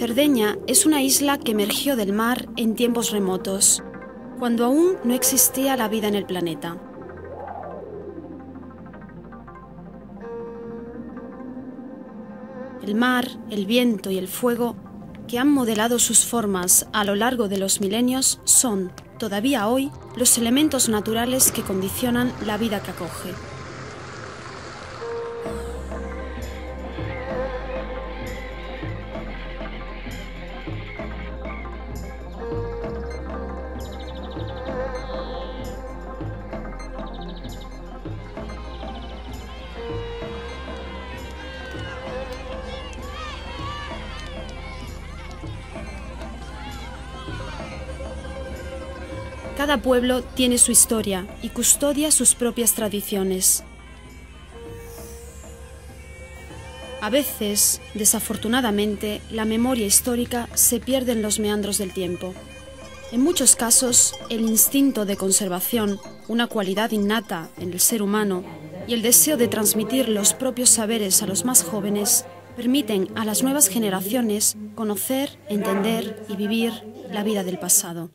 Cerdeña es una isla que emergió del mar en tiempos remotos, cuando aún no existía la vida en el planeta. El mar, el viento y el fuego, que han modelado sus formas a lo largo de los milenios, son, todavía hoy, los elementos naturales que condicionan la vida que acoge. Cada pueblo tiene su historia y custodia sus propias tradiciones. A veces, desafortunadamente, la memoria histórica se pierde en los meandros del tiempo. En muchos casos, el instinto de conservación, una cualidad innata en el ser humano, y el deseo de transmitir los propios saberes a los más jóvenes, permiten a las nuevas generaciones conocer, entender y vivir la vida del pasado.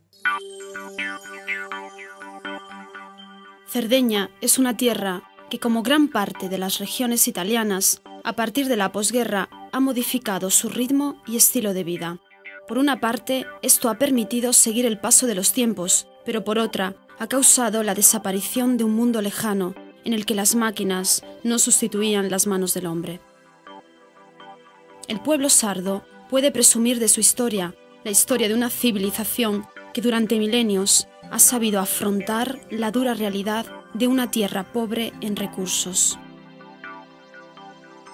Cerdeña es una tierra que, como gran parte de las regiones italianas, a partir de la posguerra ha modificado su ritmo y estilo de vida. Por una parte, esto ha permitido seguir el paso de los tiempos, pero por otra, ha causado la desaparición de un mundo lejano en el que las máquinas no sustituían las manos del hombre. El pueblo sardo puede presumir de su historia, la historia de una civilización que durante milenios ha sabido afrontar la dura realidad de una tierra pobre en recursos.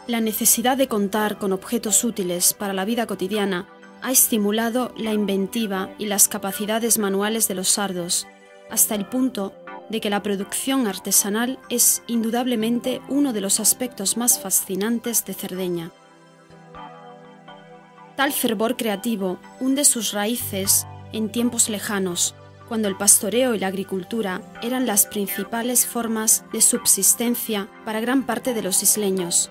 La necesidad de contar con objetos útiles para la vida cotidiana ha estimulado la inventiva y las capacidades manuales de los sardos, hasta el punto de que la producción artesanal es indudablemente uno de los aspectos más fascinantes de Cerdeña. Tal fervor creativo hunde sus raíces en tiempos lejanos, cuando el pastoreo y la agricultura eran las principales formas de subsistencia para gran parte de los isleños.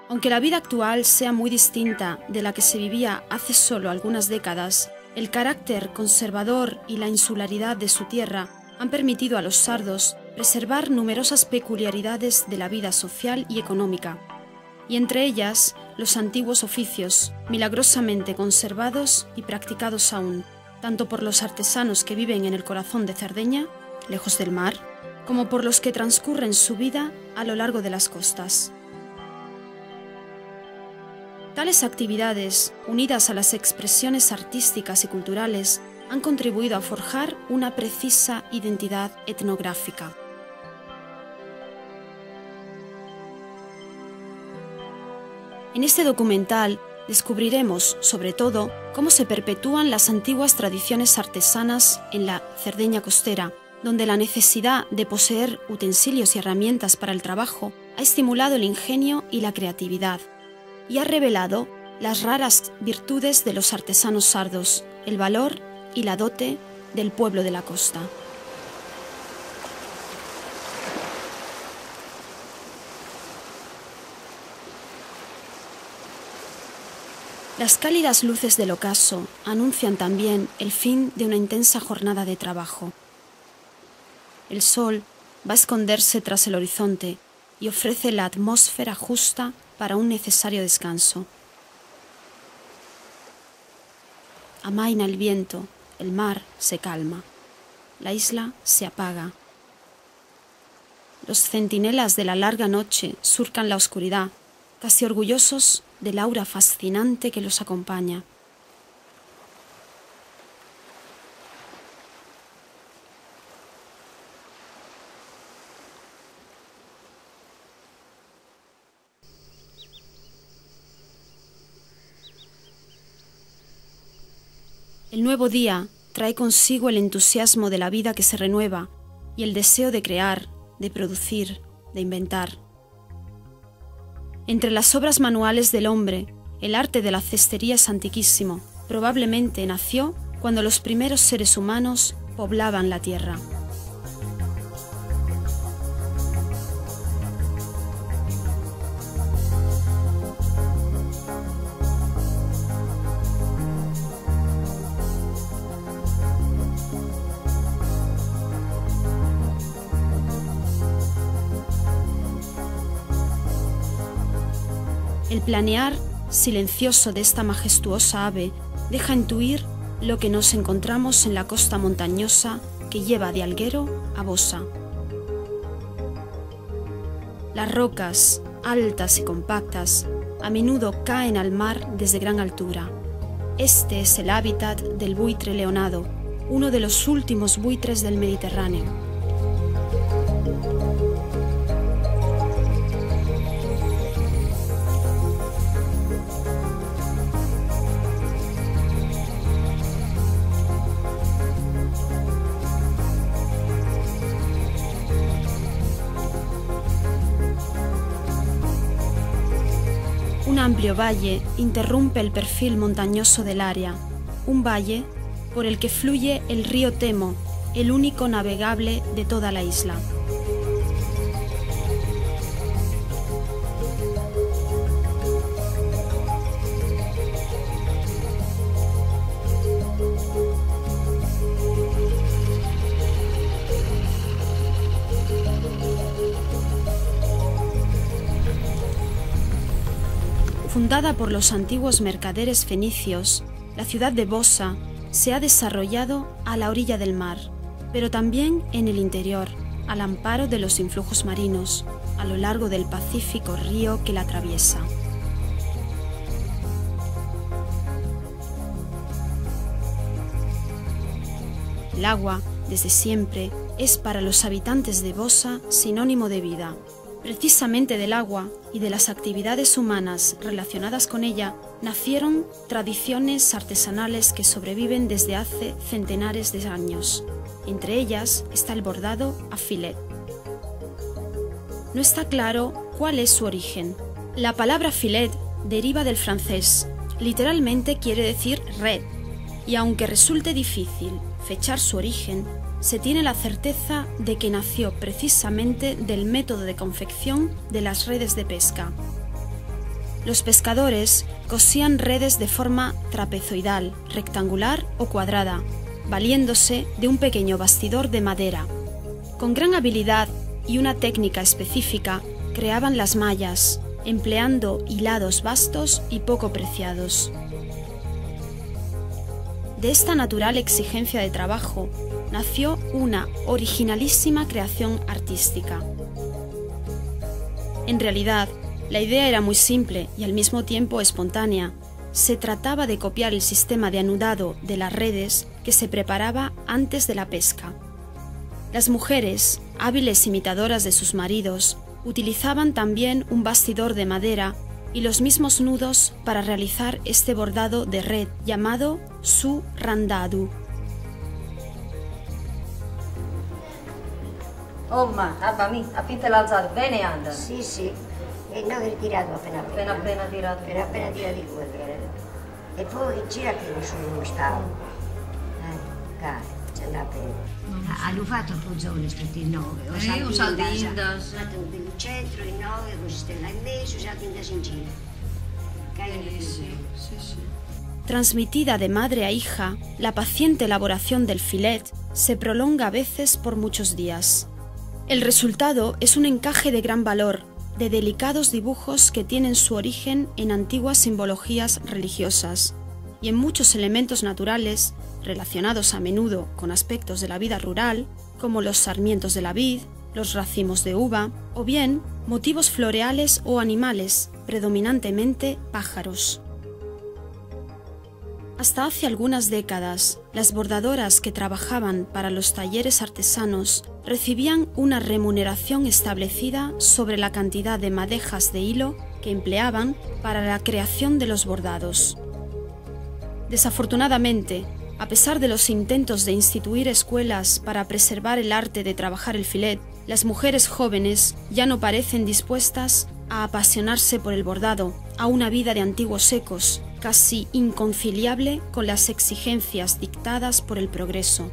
Aunque la vida actual sea muy distinta de la que se vivía hace solo algunas décadas, el carácter conservador y la insularidad de su tierra han permitido a los sardos preservar numerosas peculiaridades de la vida social y económica, y entre ellas los antiguos oficios, milagrosamente conservados y practicados aún, tanto por los artesanos que viven en el corazón de Cerdeña, lejos del mar, como por los que transcurren su vida a lo largo de las costas. Tales actividades, unidas a las expresiones artísticas y culturales, han contribuido a forjar una precisa identidad etnográfica. En este documental descubriremos, sobre todo, cómo se perpetúan las antiguas tradiciones artesanas en la Cerdeña costera, donde la necesidad de poseer utensilios y herramientas para el trabajo ha estimulado el ingenio y la creatividad, y ha revelado las raras virtudes de los artesanos sardos, el valor y la dote del pueblo de la costa. Las cálidas luces del ocaso anuncian también el fin de una intensa jornada de trabajo. El sol va a esconderse tras el horizonte y ofrece la atmósfera justa para un necesario descanso. Amaina el viento, el mar se calma, la isla se apaga. Los centinelas de la larga noche surcan la oscuridad, casi orgullosos del aura fascinante que los acompaña. El nuevo día trae consigo el entusiasmo de la vida que se renueva y el deseo de crear, de producir, de inventar. Entre las obras manuales del hombre, el arte de la cestería es antiquísimo. Probablemente nació cuando los primeros seres humanos poblaban la tierra. El planear silencioso de esta majestuosa ave deja intuir lo que nos encontramos en la costa montañosa que lleva de Alguero a Bossa. Las rocas, altas y compactas, a menudo caen al mar desde gran altura. Este es el hábitat del buitre leonado, uno de los últimos buitres del Mediterráneo. Un amplio valle interrumpe el perfil montañoso del área, un valle por el que fluye el río Temo, el único navegable de toda la isla. Fundada por los antiguos mercaderes fenicios, la ciudad de Bossa se ha desarrollado a la orilla del mar, pero también en el interior, al amparo de los influjos marinos, a lo largo del pacífico río que la atraviesa. El agua, desde siempre, es para los habitantes de Bossa sinónimo de vida. Precisamente del agua y de las actividades humanas relacionadas con ella nacieron tradiciones artesanales que sobreviven desde hace centenares de años. Entre ellas está el bordado a filet. No está claro cuál es su origen. La palabra filet deriva del francés, literalmente quiere decir red, y aunque resulte difícil fechar su origen, se tiene la certeza de que nació precisamente del método de confección de las redes de pesca. Los pescadores cosían redes de forma trapezoidal, rectangular o cuadrada, valiéndose de un pequeño bastidor de madera. Con gran habilidad y una técnica específica, creaban las mallas, empleando hilados vastos y poco preciados. De esta natural exigencia de trabajo, nació una originalísima creación artística. En realidad, la idea era muy simple y al mismo tiempo espontánea. Se trataba de copiar el sistema de anudado de las redes que se preparaba antes de la pesca. Las mujeres, hábiles imitadoras de sus maridos, utilizaban también un bastidor de madera y los mismos nudos para realizar este bordado de red llamado su randadu. Omma, abbami, affitto l'alzato, bene anda. Sì, sì, e no che tirato appena Appena tirato di quello. E poi gira che nessuno stava. Caro, c'è andava bene. Hanno fatto il zone questi 9. Usato Indas. Usato il centro, il 9, così stella in mezzo, usato Indas in giro. Sì. Transmitida de madre a hija, la paciente elaboración del filet se prolonga a veces por muchos días. El resultado es un encaje de gran valor, de delicados dibujos que tienen su origen en antiguas simbologías religiosas y en muchos elementos naturales relacionados a menudo con aspectos de la vida rural, como los sarmientos de la vid, los racimos de uva, o bien motivos floreales o animales, predominantemente pájaros. Hasta hace algunas décadas, las bordadoras que trabajaban para los talleres artesanos recibían una remuneración establecida sobre la cantidad de madejas de hilo que empleaban para la creación de los bordados. Desafortunadamente, a pesar de los intentos de instituir escuelas para preservar el arte de trabajar el filet, las mujeres jóvenes ya no parecen dispuestas a apasionarse por el bordado, a una vida de antiguos ecos, casi inconciliable con las exigencias dictadas por el progreso.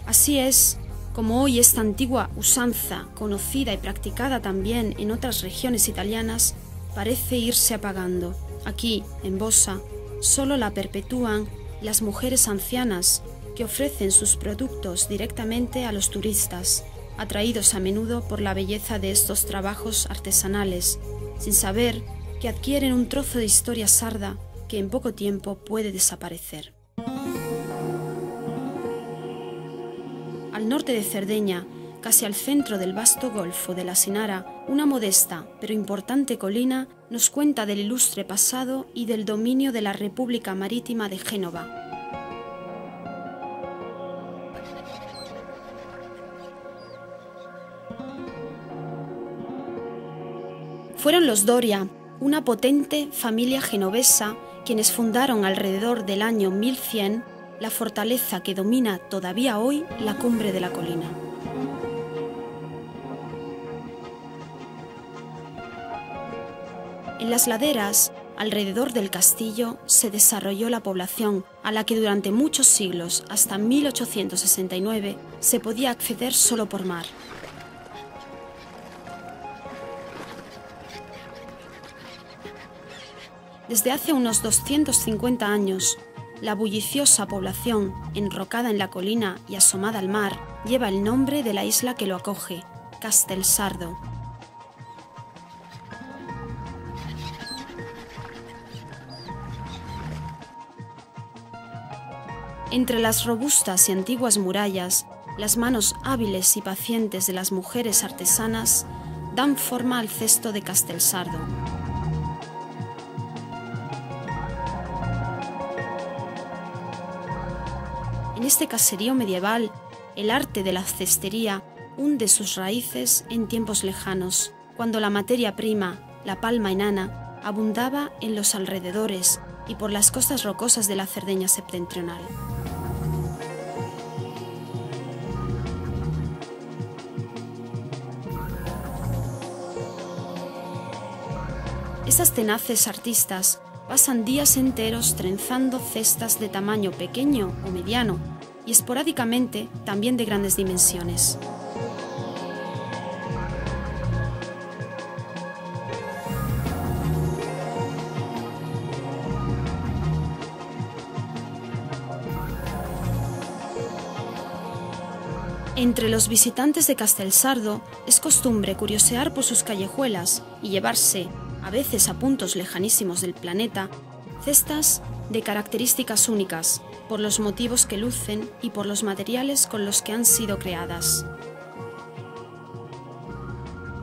Así es como hoy esta antigua usanza, conocida y practicada también en otras regiones italianas, parece irse apagando. Aquí, en Bossa, solo la perpetúan las mujeres ancianas que ofrecen sus productos directamente a los turistas, atraídos a menudo por la belleza de estos trabajos artesanales, sin saber que adquieren un trozo de historia sarda que en poco tiempo puede desaparecer. Al norte de Cerdeña, casi al centro del vasto golfo de la Sinara, una modesta pero importante colina nos cuenta del ilustre pasado y del dominio de la República Marítima de Génova. Fueron los Doria, una potente familia genovesa, quienes fundaron alrededor del año 1100 la fortaleza que domina todavía hoy la cumbre de la colina. En las laderas, alrededor del castillo, se desarrolló la población, a la que durante muchos siglos, hasta 1869, se podía acceder solo por mar. Desde hace unos 250 años, la bulliciosa población, enrocada en la colina y asomada al mar, lleva el nombre de la isla que lo acoge, Castelsardo. Entre las robustas y antiguas murallas, las manos hábiles y pacientes de las mujeres artesanas dan forma al cesto de Castelsardo. En este caserío medieval, el arte de la cestería hunde sus raíces en tiempos lejanos, cuando la materia prima, la palma enana, abundaba en los alrededores y por las costas rocosas de la Cerdeña septentrional. Esas tenaces artistas pasan días enteros trenzando cestas de tamaño pequeño o mediano y esporádicamente también de grandes dimensiones. Entre los visitantes de Castelsardo es costumbre curiosear por sus callejuelas y llevarse, a veces a puntos lejanísimos del planeta, cestas de características únicas, por los motivos que lucen y por los materiales con los que han sido creadas.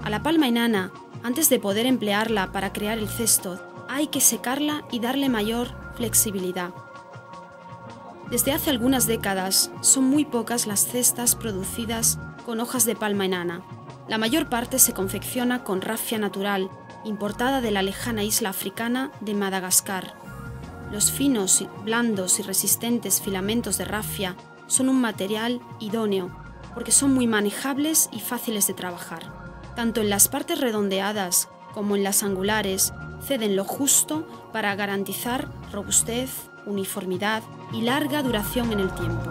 A la palma enana, antes de poder emplearla para crear el cesto, hay que secarla y darle mayor flexibilidad. Desde hace algunas décadas son muy pocas las cestas producidas con hojas de palma enana. La mayor parte se confecciona con rafia natural, importada de la lejana isla africana de Madagascar. Los finos, blandos y resistentes filamentos de rafia son un material idóneo porque son muy manejables y fáciles de trabajar. Tanto en las partes redondeadas como en las angulares ceden lo justo para garantizar robustez, uniformidad y larga duración en el tiempo.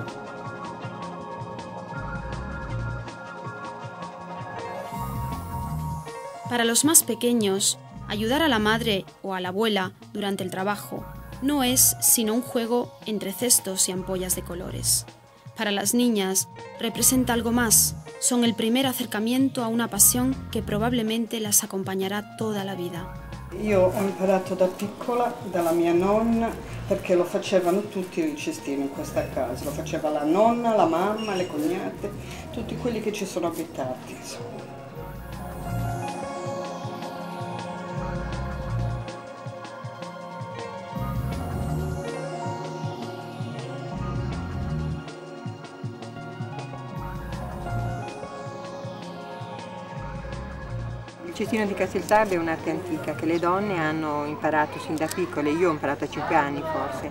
Para los más pequeños, ayudar a la madre o a la abuela durante el trabajo no es sino un juego entre cestos y ampollas de colores. Para las niñas, representa algo más, son el primer acercamiento a una pasión que probablemente las acompañará toda la vida. Io ho imparato da piccola dalla mia nonna perché lo facevano tutti i cestini in questa casa, lo faceva la nonna, la mamma, le cognate, tutti quelli che ci sono abitati. Il cestino di Castelsardo è un'arte antica che le donne hanno imparato sin da piccole, io ho imparato a 5 anni forse.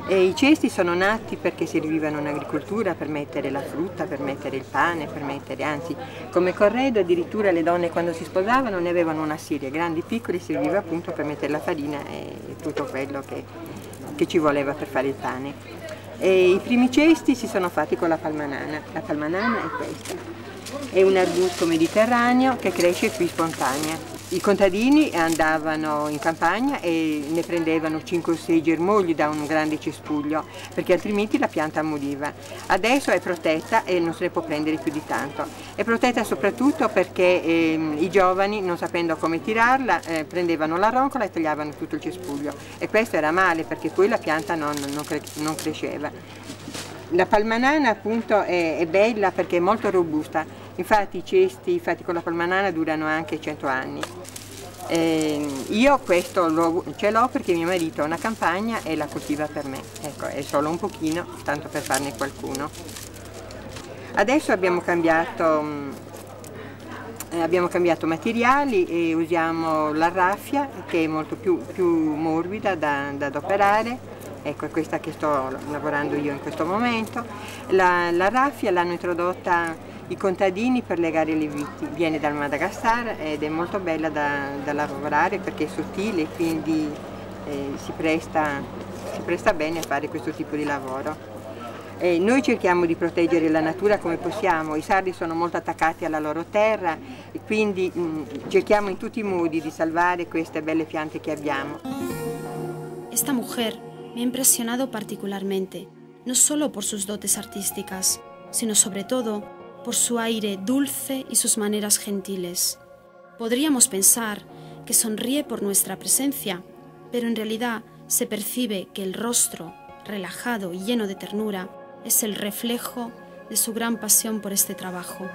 E i cesti sono nati perché servivano in agricoltura per mettere la frutta, per mettere il pane, per mettere, anzi come corredo addirittura le donne quando si sposavano ne avevano una serie, grandi e piccoli, serviva appunto per mettere la farina e tutto quello che ci voleva per fare il pane. E i primi cesti si sono fatti con la palmanana è questa. È un arbusto mediterraneo che cresce qui spontanea. I contadini andavano in campagna e ne prendevano 5 o 6 germogli da un grande cespuglio, perché altrimenti la pianta moriva. Adesso è protetta e non se ne può prendere più di tanto. È protetta soprattutto perché i giovani, non sapendo come tirarla, prendevano la roncola e tagliavano tutto il cespuglio. E questo era male, perché poi la pianta non cresceva. La palmanana appunto è bella perché è molto robusta. Infatti i cesti fatti con la palmanana durano anche 100 anni. Io questo ce l'ho perché mio marito ha una campagna e la coltiva per me. Ecco, è solo un pochino, tanto per farne qualcuno. Adesso abbiamo cambiato materiali e usiamo la raffia, che è molto più morbida da adoperare. Ecco, è questa che sto lavorando io in questo momento. La raffia l'hanno introdotta i contadini per legare le viti. Viene dal Madagascar ed è molto bella da lavorare perché è sottile, quindi si presta bene a fare questo tipo di lavoro. Noi cerchiamo di proteggere la natura come possiamo. I sardi sono molto attaccati alla loro terra e quindi cerchiamo in tutti i modi di salvare queste belle piante che abbiamo. Esta mujer me ha impresionado particularmente, no solo por sus dotes artísticas, sino sobre todo por su aire dulce y sus maneras gentiles. Podríamos pensar que sonríe por nuestra presencia, pero en realidad se percibe que el rostro, relajado y lleno de ternura, es el reflejo de su gran pasión por este trabajo.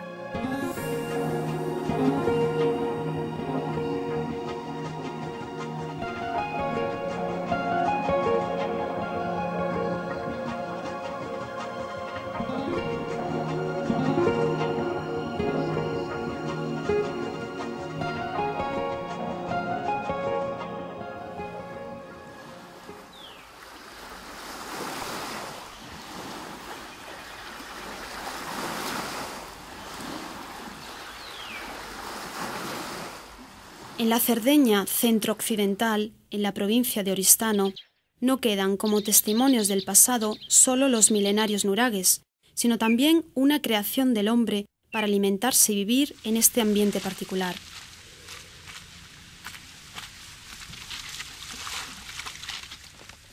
En la Cerdeña centro-occidental, en la provincia de Oristano, no quedan como testimonios del pasado solo los milenarios nuragues, sino también una creación del hombre para alimentarse y vivir en este ambiente particular.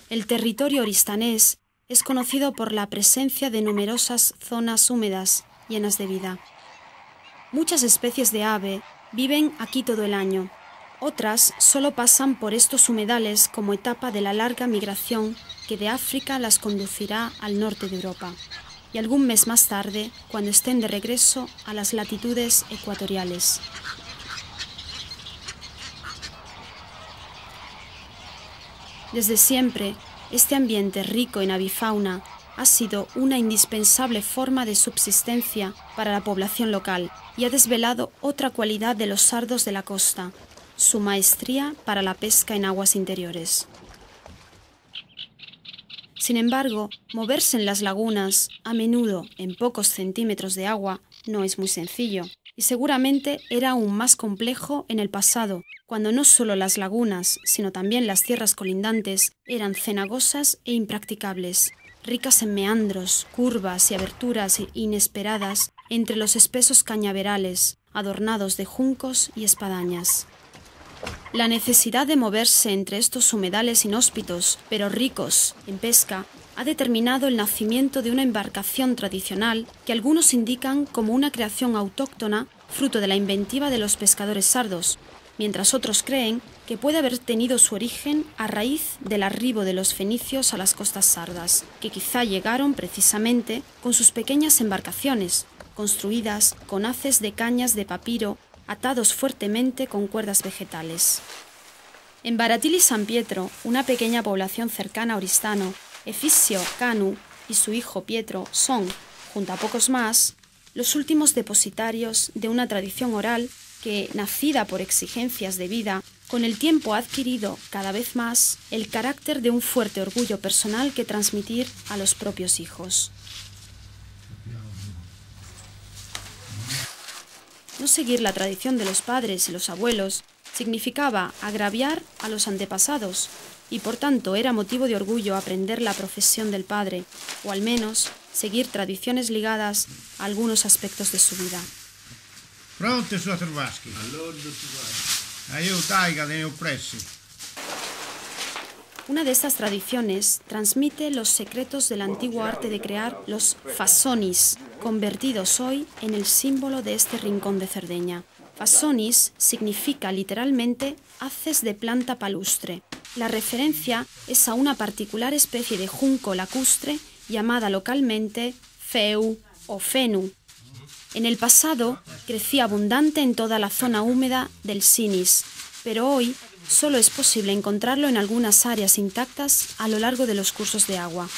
El territorio oristanés es conocido por la presencia de numerosas zonas húmedas llenas de vida. Muchas especies de ave viven aquí todo el año. Otras solo pasan por estos humedales como etapa de la larga migración que de África las conducirá al norte de Europa, y algún mes más tarde, cuando estén de regreso a las latitudes ecuatoriales. Desde siempre, este ambiente rico en avifauna ha sido una indispensable forma de subsistencia para la población local y ha desvelado otra cualidad de los sardos de la costa, su maestría para la pesca en aguas interiores. Sin embargo, moverse en las lagunas, a menudo en pocos centímetros de agua, no es muy sencillo, y seguramente era aún más complejo en el pasado, cuando no solo las lagunas, sino también las tierras colindantes eran cenagosas e impracticables, ricas en meandros, curvas y aberturas inesperadas entre los espesos cañaverales, adornados de juncos y espadañas. La necesidad de moverse entre estos humedales inhóspitos, pero ricos en pesca, ha determinado el nacimiento de una embarcación tradicional que algunos indican como una creación autóctona fruto de la inventiva de los pescadores sardos, mientras otros creen que puede haber tenido su origen a raíz del arribo de los fenicios a las costas sardas, que quizá llegaron precisamente con sus pequeñas embarcaciones, construidas con haces de cañas de papiro atados fuertemente con cuerdas vegetales. En Baratili San Pietro, una pequeña población cercana a Oristano, Efisio Canu y su hijo Pietro son, junto a pocos más, los últimos depositarios de una tradición oral que, nacida por exigencias de vida, con el tiempo ha adquirido cada vez más el carácter de un fuerte orgullo personal que transmitir a los propios hijos. No seguir la tradición de los padres y los abuelos significaba agraviar a los antepasados y por tanto era motivo de orgullo aprender la profesión del padre o al menos seguir tradiciones ligadas a algunos aspectos de su vida. Pronto, Sr. Vaschi? Una de estas tradiciones transmite los secretos del antiguo arte de crear los fasonis, convertidos hoy en el símbolo de este rincón de Cerdeña. Fasonis significa literalmente haces de planta palustre. La referencia es a una particular especie de junco lacustre llamada localmente feu o fenu. En el pasado crecía abundante en toda la zona húmeda del Sinis, pero hoy solo es posible encontrarlo en algunas áreas intactas a lo largo de los cursos de agua.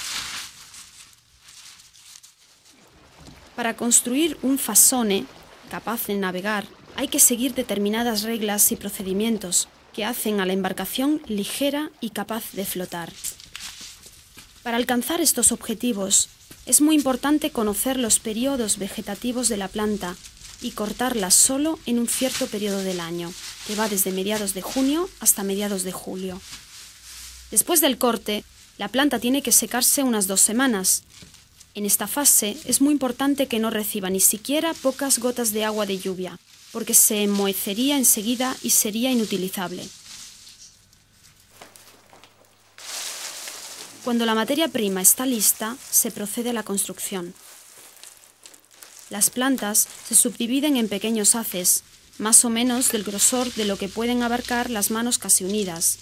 Para construir un fasone capaz de navegar, hay que seguir determinadas reglas y procedimientos que hacen a la embarcación ligera y capaz de flotar. Para alcanzar estos objetivos, es muy importante conocer los periodos vegetativos de la planta y cortarla solo en un cierto periodo del año, que va desde mediados de junio hasta mediados de julio. Después del corte, la planta tiene que secarse unas 2 semanas. En esta fase es muy importante que no reciba ni siquiera pocas gotas de agua de lluvia, porque se enmohecería enseguida y sería inutilizable. Cuando la materia prima está lista, se procede a la construcción. Las plantas se subdividen en pequeños haces, más o menos del grosor de lo que pueden abarcar las manos casi unidas.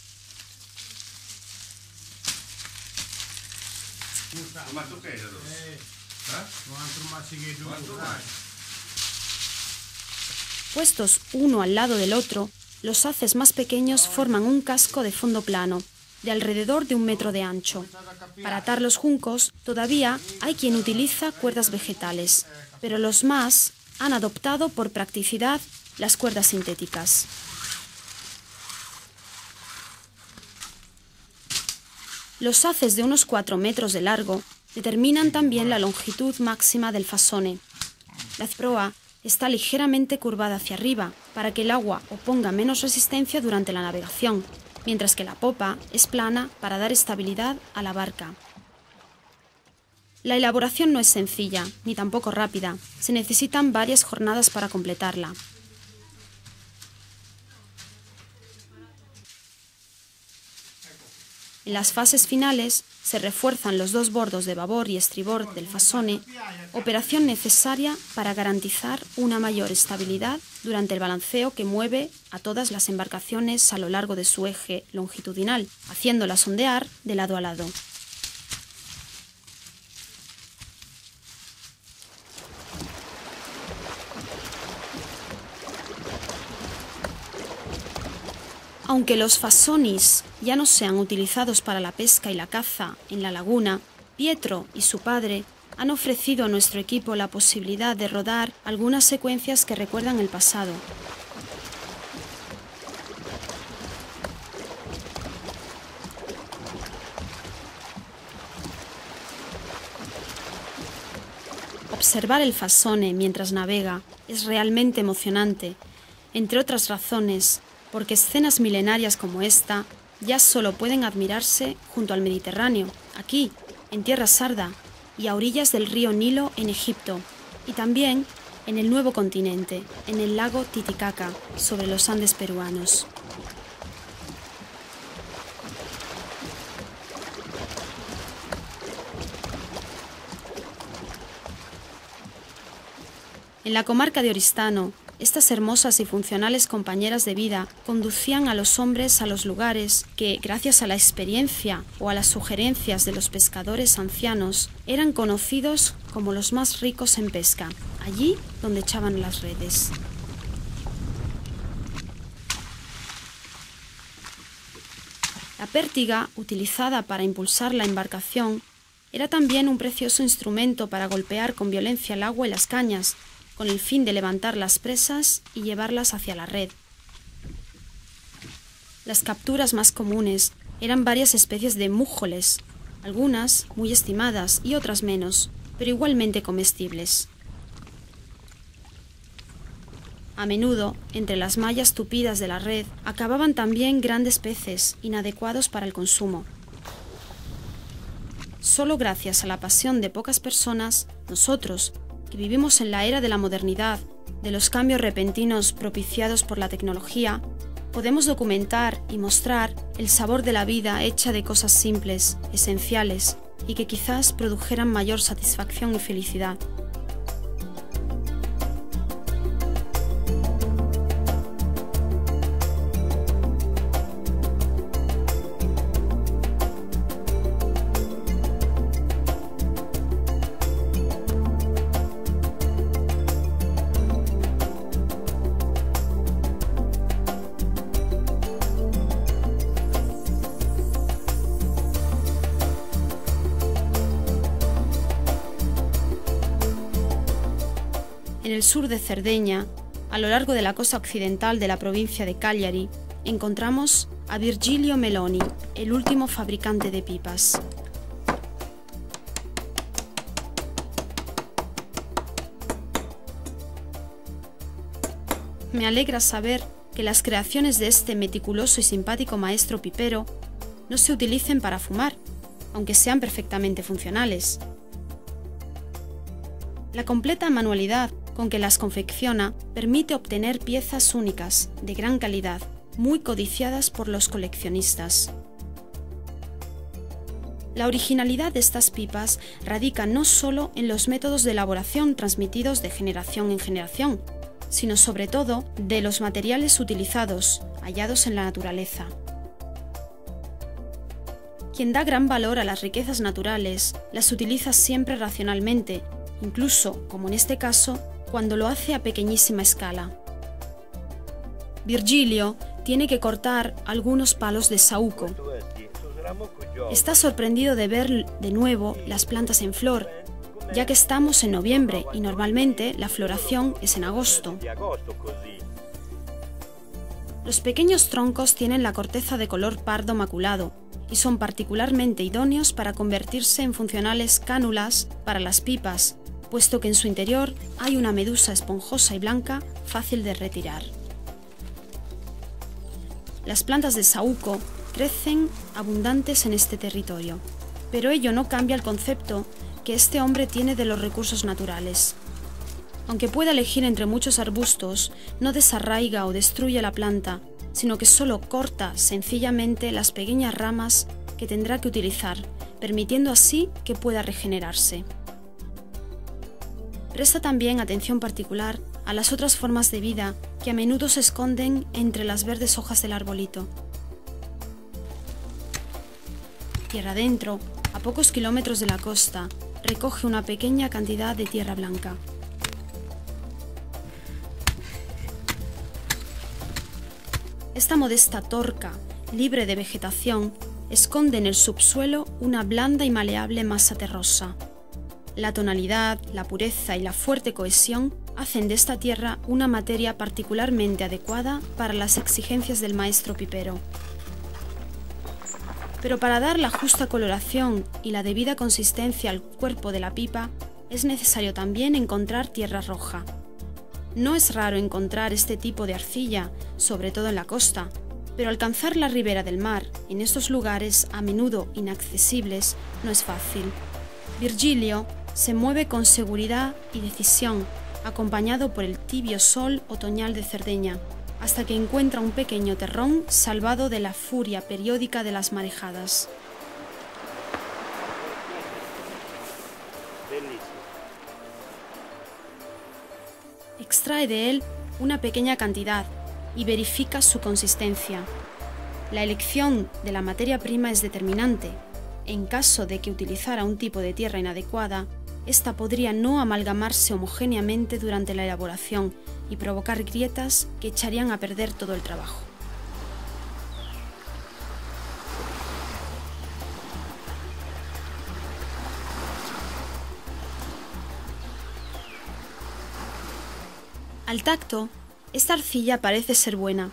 Puestos uno al lado del otro, los haces más pequeños forman un casco de fondo plano, de alrededor de 1 metro de ancho. Para atar los juncos, todavía hay quien utiliza cuerdas vegetales, pero los más han adoptado por practicidad las cuerdas sintéticas. Los haces de unos 4 metros de largo determinan también la longitud máxima del fasone. La proa está ligeramente curvada hacia arriba para que el agua oponga menos resistencia durante la navegación, mientras que la popa es plana para dar estabilidad a la barca. La elaboración no es sencilla, ni tampoco rápida. Se necesitan varias jornadas para completarla. En las fases finales se refuerzan los 2 bordos de babor y estribor del fasone, operación necesaria para garantizar una mayor estabilidad durante el balanceo que mueve a todas las embarcaciones a lo largo de su eje longitudinal, haciéndolas ondear de lado a lado. Aunque los fasonis ya no sean utilizados para la pesca y la caza en la laguna, Pietro y su padre han ofrecido a nuestro equipo la posibilidad de rodar algunas secuencias que recuerdan el pasado. Observar el fasone mientras navega es realmente emocionante, entre otras razones, porque escenas milenarias como esta ya solo pueden admirarse junto al Mediterráneo, aquí, en tierra sarda, y a orillas del río Nilo en Egipto, y también en el nuevo continente, en el lago Titicaca, sobre los Andes peruanos. En la comarca de Oristano, estas hermosas y funcionales compañeras de vida conducían a los hombres a los lugares que, gracias a la experiencia o a las sugerencias de los pescadores ancianos, eran conocidos como los más ricos en pesca, allí donde echaban las redes. La pértiga, utilizada para impulsar la embarcación, era también un precioso instrumento para golpear con violencia el agua y las cañas, con el fin de levantar las presas y llevarlas hacia la red. Las capturas más comunes eran varias especies de mújoles, algunas muy estimadas y otras menos, pero igualmente comestibles. A menudo, entre las mallas tupidas de la red, acababan también grandes peces, inadecuados para el consumo. Solo gracias a la pasión de pocas personas, nosotros, que vivimos en la era de la modernidad, de los cambios repentinos propiciados por la tecnología, podemos documentar y mostrar el sabor de la vida hecha de cosas simples, esenciales y que quizás produjeran mayor satisfacción y felicidad. En el sur de Cerdeña, a lo largo de la costa occidental de la provincia de Cagliari, encontramos a Virgilio Meloni, el último fabricante de pipas. Me alegra saber que las creaciones de este meticuloso y simpático maestro pipero no se utilicen para fumar, aunque sean perfectamente funcionales. La completa manualidad con que las confecciona permite obtener piezas únicas, de gran calidad, muy codiciadas por los coleccionistas. La originalidad de estas pipas radica no solo en los métodos de elaboración transmitidos de generación en generación, sino sobre todo de los materiales utilizados, hallados en la naturaleza. Quien da gran valor a las riquezas naturales, las utiliza siempre racionalmente, incluso, como en este caso, cuando lo hace a pequeñísima escala. Virgilio tiene que cortar algunos palos de saúco. Está sorprendido de ver de nuevo las plantas en flor, ya que estamos en noviembre y normalmente la floración es en agosto. Los pequeños troncos tienen la corteza de color pardo maculado y son particularmente idóneos para convertirse en funcionales cánulas para las pipas, puesto que en su interior hay una medusa esponjosa y blanca fácil de retirar. Las plantas de saúco crecen abundantes en este territorio, pero ello no cambia el concepto que este hombre tiene de los recursos naturales. Aunque pueda elegir entre muchos arbustos, no desarraiga o destruye la planta, sino que solo corta sencillamente las pequeñas ramas que tendrá que utilizar, permitiendo así que pueda regenerarse. Presta también atención particular a las otras formas de vida que a menudo se esconden entre las verdes hojas del arbolito. Tierra adentro, a pocos kilómetros de la costa, recoge una pequeña cantidad de tierra blanca. Esta modesta torca, libre de vegetación, esconde en el subsuelo una blanda y maleable masa terrosa. La tonalidad, la pureza y la fuerte cohesión hacen de esta tierra una materia particularmente adecuada para las exigencias del maestro pipero. Pero para dar la justa coloración y la debida consistencia al cuerpo de la pipa, es necesario también encontrar tierra roja. No es raro encontrar este tipo de arcilla, sobre todo en la costa, pero alcanzar la ribera del mar, en estos lugares a menudo inaccesibles, no es fácil. Virgilio se mueve con seguridad y decisión, acompañado por el tibio sol otoñal de Cerdeña, hasta que encuentra un pequeño terrón salvado de la furia periódica de las marejadas. Extrae de él una pequeña cantidad y verifica su consistencia. La elección de la materia prima es determinante. En caso de que utilizara un tipo de tierra inadecuada, esta podría no amalgamarse homogéneamente durante la elaboración y provocar grietas que echarían a perder todo el trabajo. Al tacto, esta arcilla parece ser buena,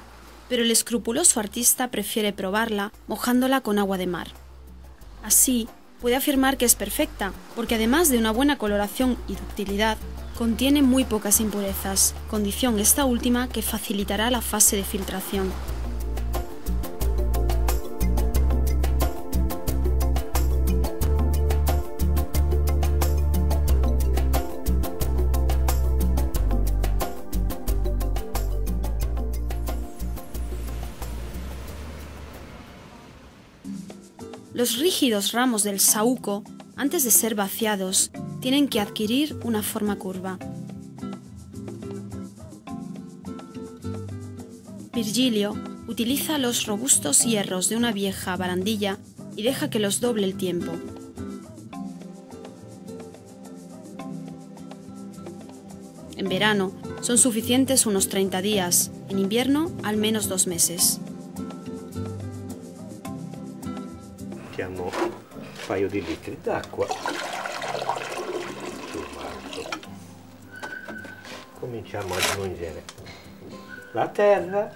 pero el escrupuloso artista prefiere probarla mojándola con agua de mar. Así, puede afirmar que es perfecta, porque además de una buena coloración y ductilidad, contiene muy pocas impurezas, condición esta última que facilitará la fase de filtración. Los rígidos ramos del saúco, antes de ser vaciados, tienen que adquirir una forma curva. Virgilio utiliza los robustos hierros de una vieja barandilla y deja que los doble el tiempo. En verano son suficientes unos 30 días, en invierno al menos 2 meses. Mettiamo un paio di litri d'acqua sul vaso. Cominciamo ad aggiungere la terra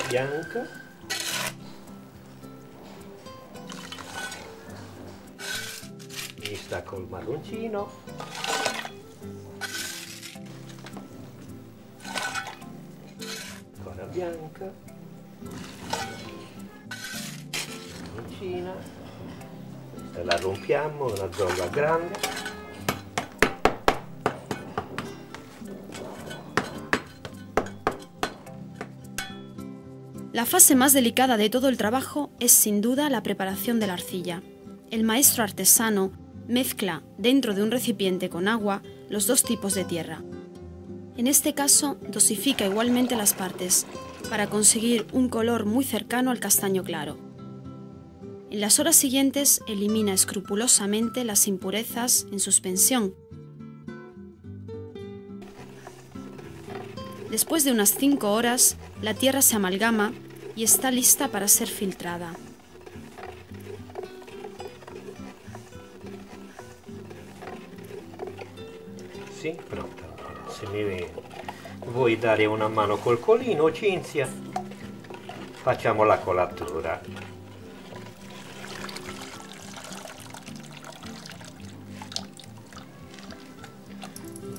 bianca, mista col marroncino, ancora bianca, marroncina, questa la rompiamo, una zolla grande. La fase más delicada de todo el trabajo es sin duda la preparación de la arcilla. El maestro artesano mezcla dentro de un recipiente con agua los 2 tipos de tierra. En este caso, dosifica igualmente las partes para conseguir un color muy cercano al castaño claro. En las horas siguientes elimina escrupulosamente las impurezas en suspensión. Después de unas 5 horas, la tierra se amalgama y está lista para ser filtrada. Sì, pronta. Se mi vuoi dare una mano col colino, Cinzia, facciamo la colatura.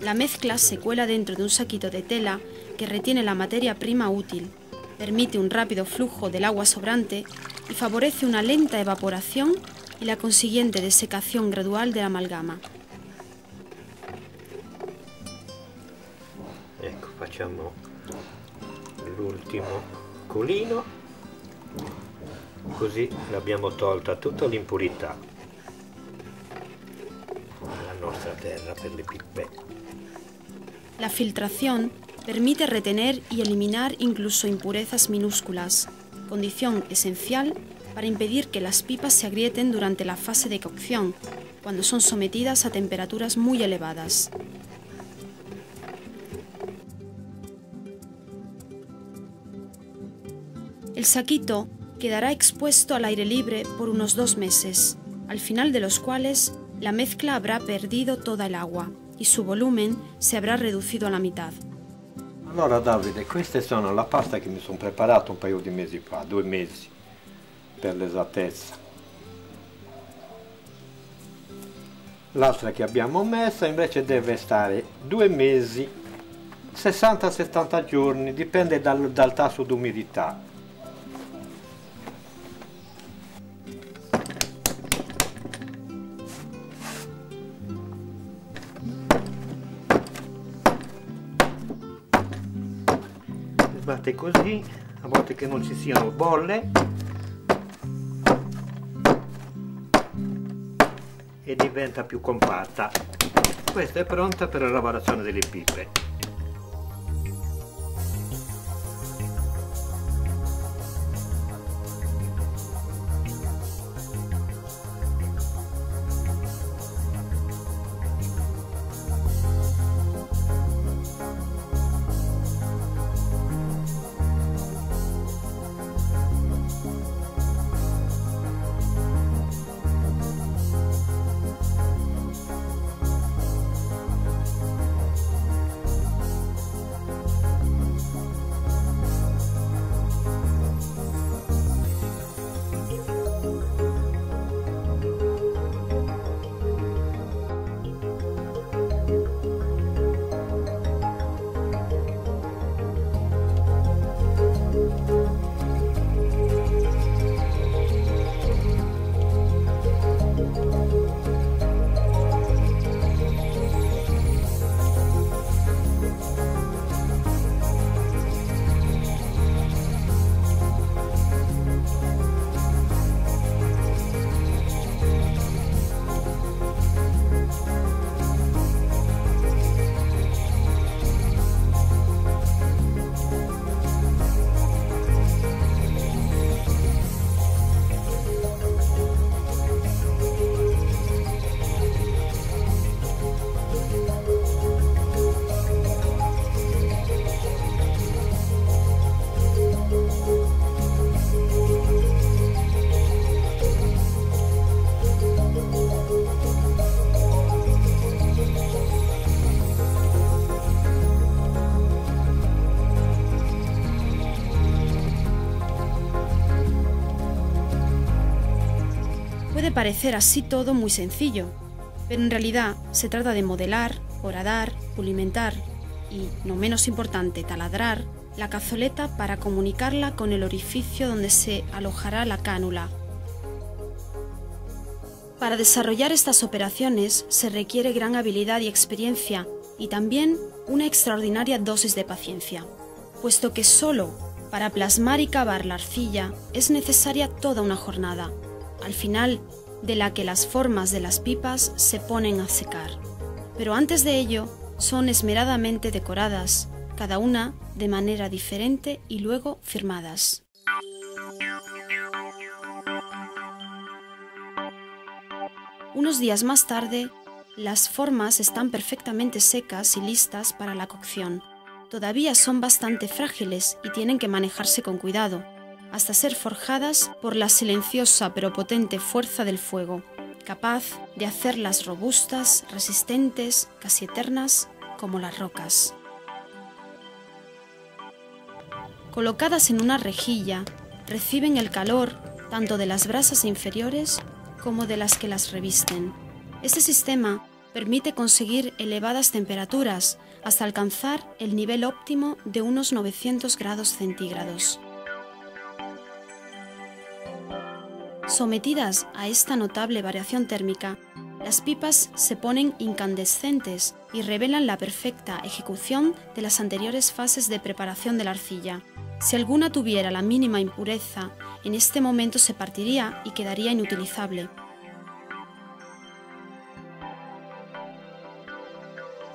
La mezcla se cuela dentro de un saquito de tela que retiene la materia prima útil, permite un rápido flujo del agua sobrante y favorece una lenta evaporación y la consiguiente desecación gradual de la amalgama. Ecco, facciamo l'ultimo colino, così l'abbiamo tolta tutta l'impurità dalla nostra terra per le pippe. La filtración permite retener y eliminar incluso impurezas minúsculas, condición esencial para impedir que las pipas se agrieten durante la fase de cocción, cuando son sometidas a temperaturas muy elevadas. El saquito quedará expuesto al aire libre por unos 2 meses, al final de los cuales la mezcla habrá perdido toda el agua y su volumen se habrá reducido a la mitad. Allora Davide, queste sono la pasta che mi sono preparato un paio di mesi fa, 2 mesi per l'esattezza. L'altra che abbiamo messa invece deve stare 2 mesi, 60-70 giorni, dipende dal tasso d'umidità. Sbatte così, a volte che non ci siano bolle, e diventa più compatta. Questa è pronta per la lavorazione delle pipe. parecer así todo muy sencillo, pero en realidad se trata de modelar, horadar, pulimentar y, no menos importante, taladrar la cazoleta para comunicarla con el orificio donde se alojará la cánula. Para desarrollar estas operaciones se requiere gran habilidad y experiencia y también una extraordinaria dosis de paciencia, puesto que solo para plasmar y cavar la arcilla es necesaria toda una jornada, al final de la que las formas de las pipas se ponen a secar. Pero antes de ello son esmeradamente decoradas, cada una de manera diferente y luego firmadas. Unos días más tarde, las formas están perfectamente secas y listas para la cocción. Todavía son bastante frágiles y tienen que manejarse con cuidado, hasta ser forjadas por la silenciosa pero potente fuerza del fuego, capaz de hacerlas robustas, resistentes, casi eternas, como las rocas. Colocadas en una rejilla, reciben el calor tanto de las brasas inferiores como de las que las revisten. Este sistema permite conseguir elevadas temperaturas hasta alcanzar el nivel óptimo de unos 900 grados centígrados. Sometidas a esta notable variación térmica, las pipas se ponen incandescentes y revelan la perfecta ejecución de las anteriores fases de preparación de la arcilla. Si alguna tuviera la mínima impureza, en este momento se partiría y quedaría inutilizable.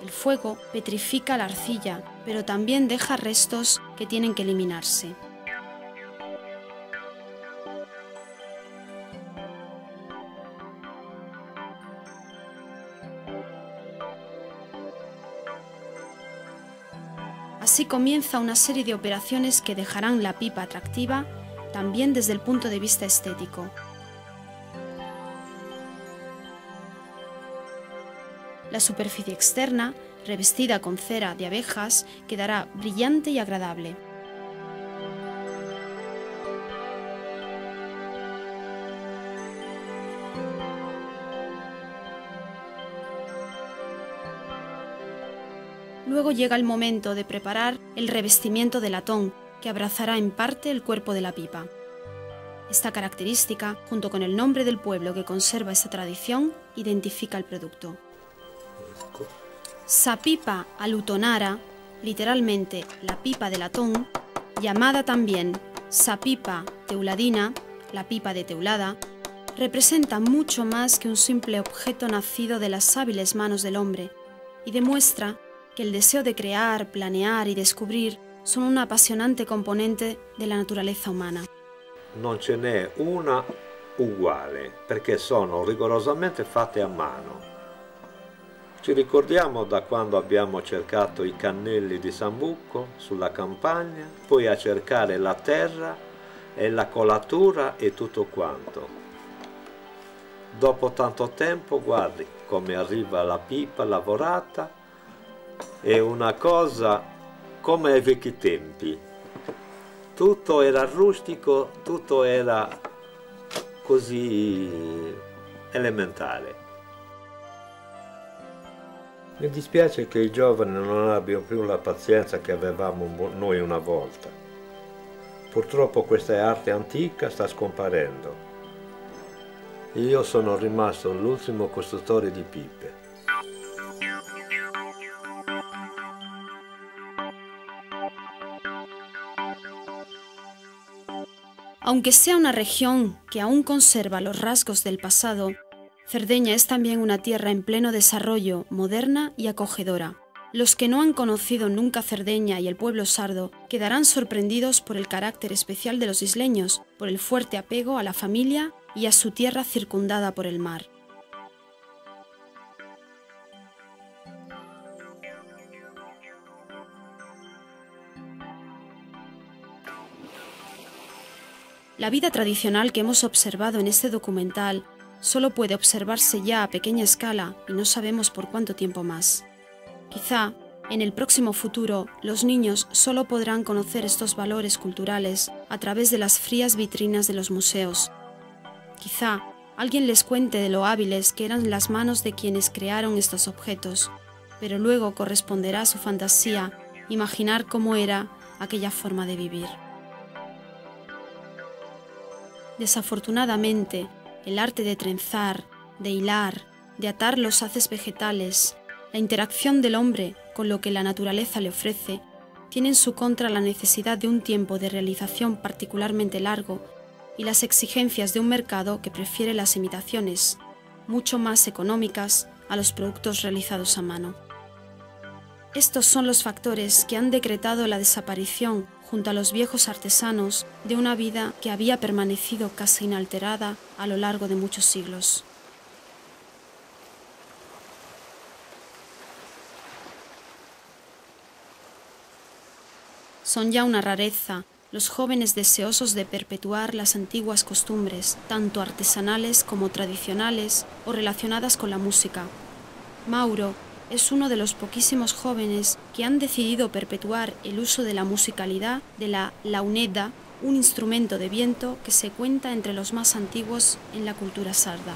El fuego petrifica la arcilla, pero también deja restos que tienen que eliminarse. Así comienza una serie de operaciones que dejarán la pipa atractiva también desde el punto de vista estético. La superficie externa, revestida con cera de abejas, quedará brillante y agradable. Luego llega el momento de preparar el revestimiento de latón, que abrazará en parte el cuerpo de la pipa. Esta característica, junto con el nombre del pueblo que conserva esta tradición, identifica el producto. Sapipa alutonara, literalmente la pipa de latón, llamada también sapipa teuladina, la pipa de teulada, representa mucho más que un simple objeto nacido de las hábiles manos del hombre y demuestra que el deseo de crear, planear y descubrir sono una apasionante componente della naturalezza umana. Non ce n'è una uguale, perché sono rigorosamente fatte a mano. Ci ricordiamo da quando abbiamo cercato i cannelli di Sambuco sulla campagna, poi a cercare la terra e la colatura e tutto quanto. Dopo tanto tempo, guardi come arriva la pipa lavorata, è una cosa come ai vecchi tempi. Tutto era rustico, tutto era così elementare. Mi dispiace che i giovani non abbiano più la pazienza che avevamo noi una volta. Purtroppo questa arte antica sta scomparendo. Io sono rimasto l'ultimo costruttore di pipe. Aunque sea una región que aún conserva los rasgos del pasado, Cerdeña es también una tierra en pleno desarrollo, moderna y acogedora. Los que no han conocido nunca Cerdeña y el pueblo sardo quedarán sorprendidos por el carácter especial de los isleños, por el fuerte apego a la familia y a su tierra circundada por el mar. La vida tradicional que hemos observado en este documental solo puede observarse ya a pequeña escala y no sabemos por cuánto tiempo más. Quizá, en el próximo futuro, los niños solo podrán conocer estos valores culturales a través de las frías vitrinas de los museos. Quizá, alguien les cuente de lo hábiles que eran las manos de quienes crearon estos objetos, pero luego corresponderá a su fantasía imaginar cómo era aquella forma de vivir. Desafortunadamente, el arte de trenzar, de hilar, de atar los haces vegetales, la interacción del hombre con lo que la naturaleza le ofrece, tiene en su contra la necesidad de un tiempo de realización particularmente largo y las exigencias de un mercado que prefiere las imitaciones, mucho más económicas, a los productos realizados a mano. Estos son los factores que han decretado la desaparición, junto a los viejos artesanos, de una vida que había permanecido casi inalterada a lo largo de muchos siglos. Son ya una rareza los jóvenes deseosos de perpetuar las antiguas costumbres, tanto artesanales como tradicionales o relacionadas con la música. Mauro es uno de los poquísimos jóvenes que han decidido perpetuar el uso de la musicalidad de la launedda, un instrumento de viento que se cuenta entre los más antiguos en la cultura sarda.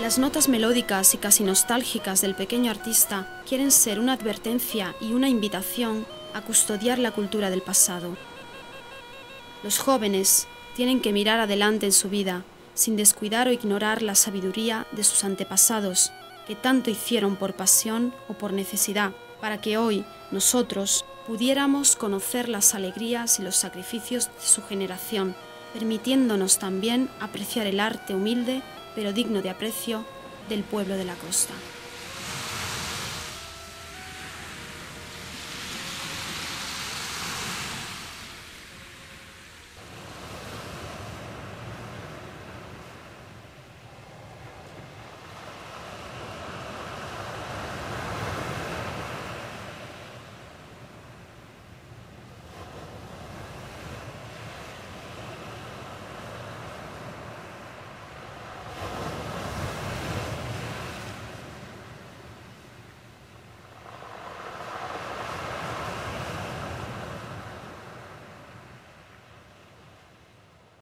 Las notas melódicas y casi nostálgicas del pequeño artista quieren ser una advertencia y una invitación a custodiar la cultura del pasado. Los jóvenes tienen que mirar adelante en su vida, sin descuidar o ignorar la sabiduría de sus antepasados, que tanto hicieron por pasión o por necesidad, para que hoy nosotros pudiéramos conocer las alegrías y los sacrificios de su generación, permitiéndonos también apreciar el arte humilde pero digno de aprecio del pueblo de la costa.